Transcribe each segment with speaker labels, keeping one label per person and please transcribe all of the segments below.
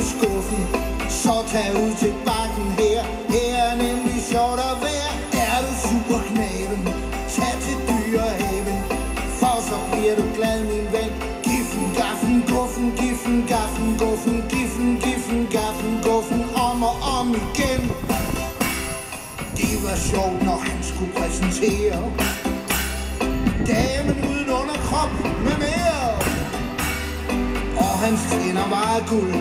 Speaker 1: med skuffen, så tag ud til bakken her. Her er nemlig sjovt at være. Er du superknæven, tag til Dyrehaven, for så bliver du glad, min ven. Giffen, gaffen, guffen, giffen, gaffen, guffen, giffen, giffen, gaffen, guffen, om og om igen. Det var sjovt, når han skulle præsentere damen uden underkrop med mere. Og hans tænder var af guld,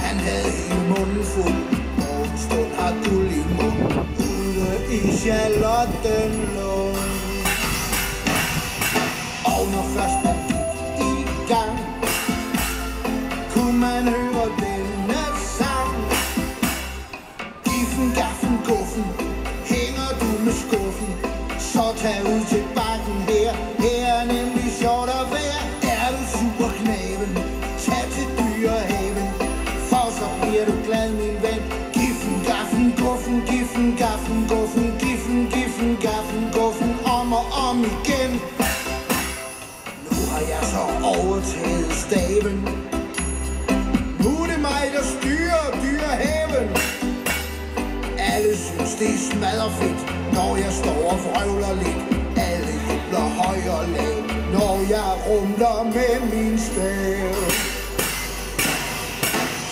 Speaker 1: han havde hele munden fuld, og en stund har guld i munden ude i Charlottenlund. Og når først man gik i gang, kunne man høre denne sang. Giffen, gaffen, guffen, hænger du med skuffen, så tag ud til bakken her. Her er nemlig sjovt at være. Er du superknæven, tag til Dyrehaven, for så bliver du glad, min ven. Giffen, gaffen, guffen, giffen, gaffen, guffen, giffen, giffen, gaffen, guffen, om og om igen. Nu har jeg så overtaget staven. Nu er det mig, der styrer Dyrehaven. Alle synes det er smadderfedt, når jeg står og vrøvler lidt. Alle jubler høj og lav, når jeg rumler med min stav.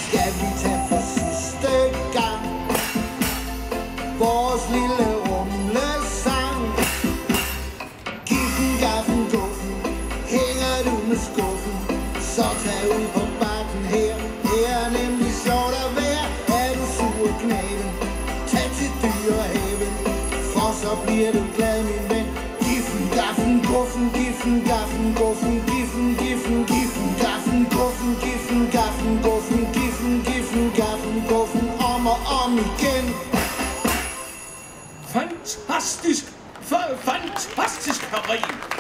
Speaker 1: Skal vi tage for sidste gang vores lille rumlesang? Giffen, gaffen, guffen, hænger du med skuffen, så tag ud på bakken her. Her er nemlig sjovt at være. Er du superknæven, tag til Dyrehaven, for så bliver du glad, min ven. Giffen, gaffen, guffen, giffen, gaffen, guffen, giffen, giffen, giffen, gaffen, guffen, giffen, gaffen, guffen, giffen, giffen, gaffen, guffen, om og om igen.
Speaker 2: Fantastisk! Fantastisk, Karin!